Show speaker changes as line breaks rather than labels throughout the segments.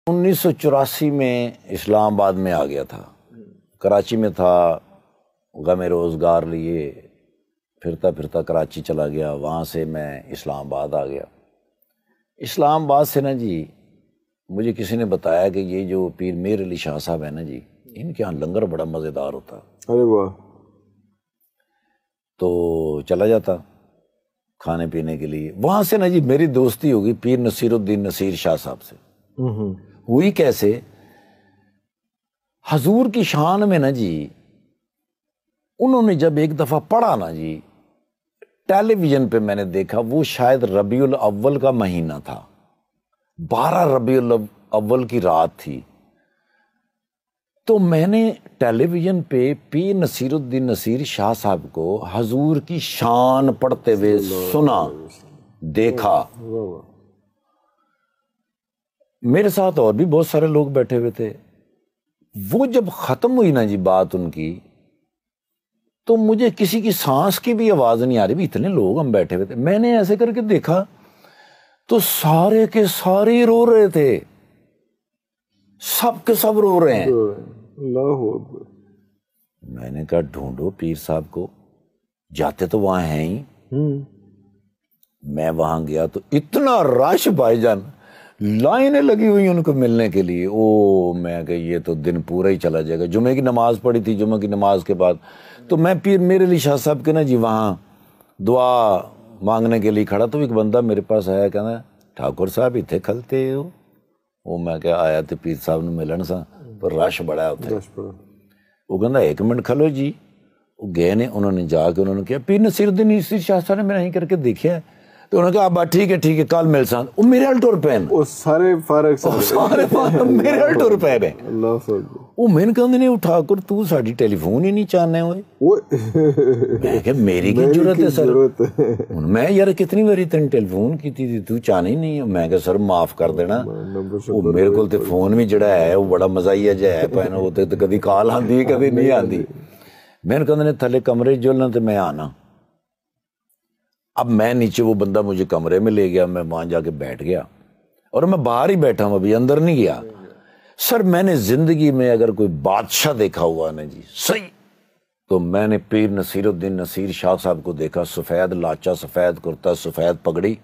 1984 میں اسلام آباد میں آ گیا تھا، کراچی میں تھا، غم روزگار لیے پھرتا پھرتا کراچی چلا گیا، وہاں سے میں اسلام آباد آ گیا۔ اسلام آباد سے نا جی مجھے کسی نے بتایا کہ یہ جو پیر میر علی شاہ صاحب ہیں نا جی، ان کے یہاں لنگر بڑا مزیدار ہوتا۔
ارے واہ!
تو چلا جاتا کھانے پینے کے لیے، وہاں سے نا جی میری دوستی ہوگی پیر نصیر الدین نصیر شاہ صاحب سے۔ ہوئی کیسے؟ حضور کی شان میں نا جی انہوں نے جب ایک دفعہ پڑھا نا جی، ٹیلی ویژن پہ میں نے دیکھا، وہ شاید ربیع الاول کا مہینہ تھا، 12 ربیع الاول کی رات تھی، تو میں نے ٹیلی ویژن پہ پیر نصیر الدین نصیر شاہ صاحب کو حضور کی شان پڑھتے ہوئے سنا، دیکھا۔ میرے ساتھ اور بھی بہت سارے لوگ بیٹھے ہوئے تھے۔ وہ جب ختم ہوئی نا جی بات ان کی، تو مجھے کسی کی سانس کی بھی آواز نہیں آ رہی، بھی اتنے لوگ ہم بیٹھے ہوئے تھے۔ میں نے ایسے کر کے دیکھا تو سارے کے سارے رو رہے تھے، سب کے سب رو رہے ہیں۔
اللہ اکبر!
میں نے کہا ڈھونڈو پیر صاحب کو، جاتے تو وہاں ہیں ہی۔ میں وہاں گیا تو اتنا رش بھائی جان، لائنیں لگی ہوئی ان کو ملنے کے لیے۔ میں کہ یہ تو دن پورا ہی چلا جائے گا۔ جمعے کی نماز پڑھی تھی، جمعہ کی نماز کے بعد تو میں پیر میر علی شاہ صاحب کے نا جی وہاں دعا مانگنے کے لیے کھڑا، تو ایک بندہ میرے پاس آیا، کہنا ٹھاکر صاحب اتنے کھلتے ہو؟ وہ میں کہ آیا تو پیر صاحب نے ملن سا، پر رش بڑا ہوتا ہے۔ وہ کہنا 1 منٹ کھلو جی۔ وہ گئے نے، انہوں نے جا کے انہوں نے کیا، پیر نصیر الدین نصیر شاہ صاحب نے میں نہیں کر کے دیکھا ہے، تو انہوں نے کہا اب ٹھیک ہے ٹھیک ہے کل مل سان۔ وہ میرے الٹور پین،
وہ سارے فارغ
میرے الٹور پین ہے۔
اللہ اکبر!
وہ میں نے کہا اٹھا کر تو ساڈی ٹیلی فون ہی نہیں چاہنے ہوئے۔ میں کہ میری کی ضرورت ہے سر؟ میں یار کتنی باری تین ٹیلی فون کی تھی تو چاہنے ہی نہیں۔ میں کہ سر معاف کر دینا، وہ میرے کو تے فون بھی جڑا ہے وہ بڑا مزاحیہ جہا ہے پہنا ہوتے تو کدی کال آتی ہے کدی نہیں آتی۔ میں نے کہا تھلے کمرے جولنا تو میں آنا۔ اب میں نیچے، وہ بندہ مجھے کمرے میں لے گیا، میں وہاں جا کے بیٹھ گیا اور میں باہر ہی بیٹھا ہوں، ابھی اندر نہیں گیا۔ سر میں نے زندگی میں اگر کوئی بادشاہ دیکھا ہوا نا جی صحیح، تو میں نے پیر نصیر الدین نصیر شاہ صاحب کو دیکھا، سفید لاچا، سفید کرتا، سفید پگڑی،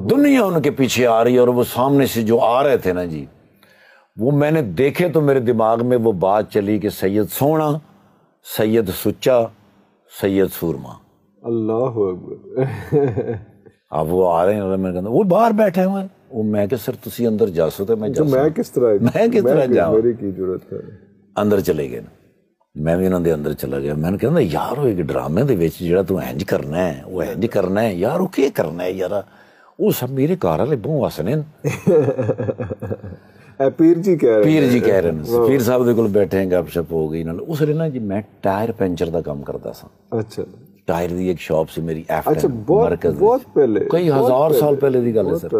دنیا ان کے پیچھے آ رہی ہے، اور وہ سامنے سے جو آ رہے تھے نا جی، وہ میں نے دیکھے تو میرے دماغ میں وہ بات چلی کہ سید سونا، سید سچا، سید سورما۔ اللہ
اکبر!
اب وہ آ رہے ہیں اور میں کہتا وہ باہر بیٹھے ہوئے ہیں۔ وہ میں کہ سر تسی اندر جا سو تو میں
کس طرح
جاؤں؟
میری کی ضرورت ہے؟
اندر چلے گئے نا، میں بھی انہوں دے اندر چلا گیا۔ میں نے کہا یار وہ ایک ڈرامے دے وچ جڑا تو انج کرنا ہے، وہ انج کرنا ہے یار، وہ کی کرنا ہے یار؟ وہ سب میرے گھر والے بہت ہسنے۔
پیر جی کہہ
رہے ہیں، پیر صاحب دے کول بیٹھے ہیں، گپ شپ ہو گئی نال۔ اس لیے نا جی میں ٹائر پنچر دا کام کرتا سا۔
اچھا،
ٹائر دی ایک شاپ سے میری
اچھا، بہت پہلے،
کئی ہزار سال پہلے دی گل ہے سر۔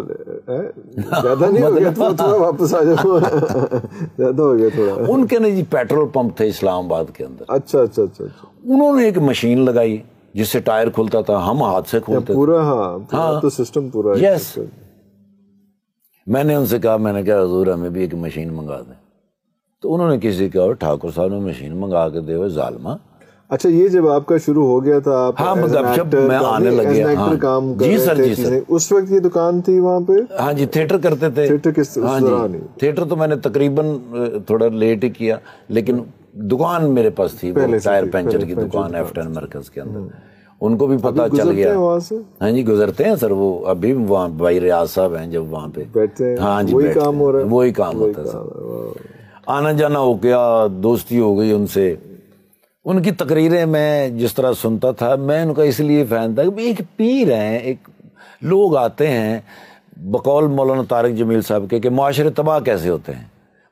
زیادہ نہیں ہو گیا؟ تھوڑا واپس آ جاؤ، زیادہ ہو گیا تھوڑا۔
ان کے نا جی پیٹرول پمپ تھے اسلام آباد کے اندر۔
اچھا اچھا اچھا،
انہوں نے ایک مشین لگائی جس سے ٹائر کھلتا تھا، ہم ہاتھ سے کھولتے
پورا۔ ہاں تو سسٹم پورا۔
یس، میں نے ان سے کہا، میں نے کہا حضور ہمیں بھی ایک مشین منگا دیں، تو انہوں نے کسی کہا ٹھاکر صاحب نے مشین منگا کے دے ہوئے ظالمہ۔
اچھا، یہ جب آپ کا شروع ہو گیا تھا، آپ
میں آنے لگیا، جی سر جی سر،
اس وقت یہ دکان تھی وہاں پہ؟
ہاں جی، تھیٹر کرتے تھے۔ ہاں جی، تھیٹر تو میں نے تقریباً تھوڑا لیٹ ہی کیا، لیکن دکان میرے پاس تھی، ٹائر پنچر کی دکان ایف10 مرکز کے اندر۔ ان کو بھی پتا چل گیا۔ ہاں جی گزرتے ہیں سر، وہ ابھی وہاں بھائی ریاض صاحب ہیں جب وہاں پہ، ہاں جی وہی کام ہو رہا ہے، وہی کام ہوتا ہے سر۔ آنا جانا ہو گیا، دوستی ہو گئی ان سے۔ ان کی تقریریں میں جس طرح سنتا تھا، میں ان کا اس لیے فین تھا کہ ایک پیر ہیں، ایک لوگ آتے ہیں بقول مولانا طارق جمیل صاحب کے کہ معاشرے تباہ کیسے ہوتے ہیں۔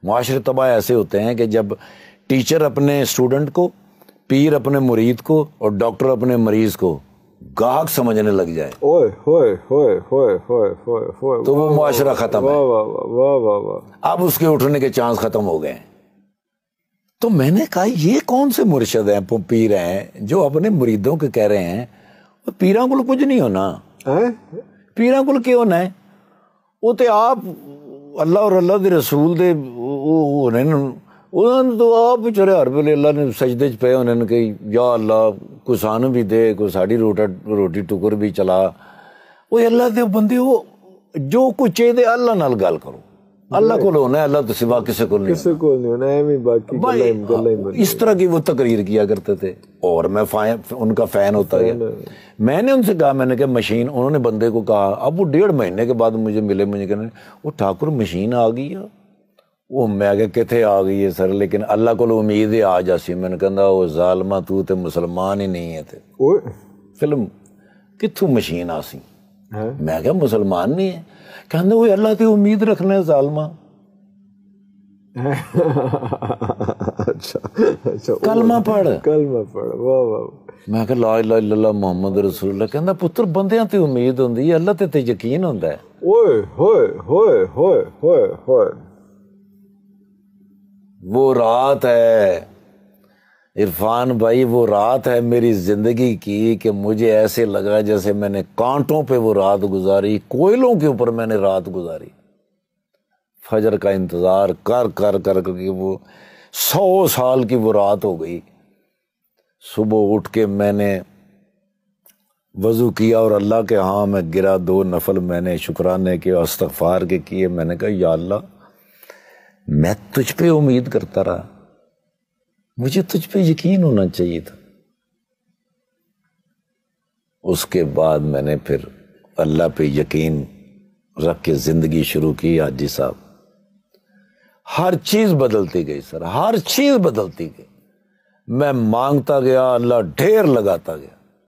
معاشرے تباہ ایسے ہوتے ہیں کہ جب ٹیچر اپنے اسٹوڈنٹ کو، پیر اپنے مرید کو، اور ڈاکٹر اپنے مریض کو گاہک سمجھنے لگ جائے تو وہ معاشرہ ختم ہے۔ اب اس کے اٹھنے کے چانس ختم ہو گئے۔ تو میں نے کہا یہ کون سے مرشد ہیں، پیر ہیں جو اپنے مریدوں کے کہہ رہے ہیں پیراں کو کچھ نہیں ہونا، پیراں کو کیوں ہونا ہے؟ وہ تو آپ اللہ اور اللہ دے رسول دے ہونے انہوں نے تو آپ بچارے ہر ویلے اللہ نے سجدے چ پے انہوں نے کہ یا اللہ کوئی سانو بھی دے, کوئی ساڑی روٹی ٹکر بھی چلا. وہ اللہ دے بندے ہو جو کچھ چاہیے اللہ نال گل کرو, اللہ کو ہونا ہے, اللہ تو سوا کسی کو نہیں
ہونا ہے. باقی
اس طرح کی وہ تقریر کیا کرتے تھے اور میں ان کا فین ہوتا گیا. میں نے ان سے کہا, میں نے کہا مشین, انہوں نے بندے کو کہا, اب وہ 1.5 مہینے کے بعد مجھے ملے, مجھے کہنے وہ ٹھاکر مشین آ گئی ہے. وہ میں کہ کتنے آ گئی ہے سر, لیکن اللہ کو امید ہے آ جاسی. میں نے کہا وہ ظالمہ تو تے مسلمان ہی نہیں ہے تے فلم کتھوں مشین آسی. میں کہا مسلمان نہیں ہے, کہنے وہ اللہ تے امید رکھنا ہے ظالمہ. کلمہ پڑھ.
واہ واہ.
میں کہا لا الہ الا اللہ محمد رسول اللہ. کہندا پتر بندیاں تے امید ہوندی ہے, اللہ تے یقین ہوندا ہے.
اوئے ہوئے ہوئے ہوئے ہوئے ہوئے.
وہ رات ہے عرفان بھائی, وہ رات ہے میری زندگی کی کہ مجھے ایسے لگا جیسے میں نے کانٹوں پہ وہ رات گزاری, کوئلوں کے اوپر میں نے رات گزاری. فجر کا انتظار کر کر کر کے وہ 100 سال کی وہ رات ہو گئی. صبح اٹھ کے میں نے وضو کیا اور اللہ کے ہاں میں گرا, 2 نفل میں نے شکرانے کے استغفار کے کیے. میں نے کہا یا اللہ میں تجھ پہ امید کرتا رہا, مجھے تجھ پہ یقین ہونا چاہیے تھا. اس کے بعد میں نے پھر اللہ پہ یقین رکھ کے زندگی شروع کی. حاجی صاحب ہر چیز بدلتی گئی سر, ہر چیز بدلتی گئی. میں مانگتا گیا, اللہ ڈھیر لگاتا گیا.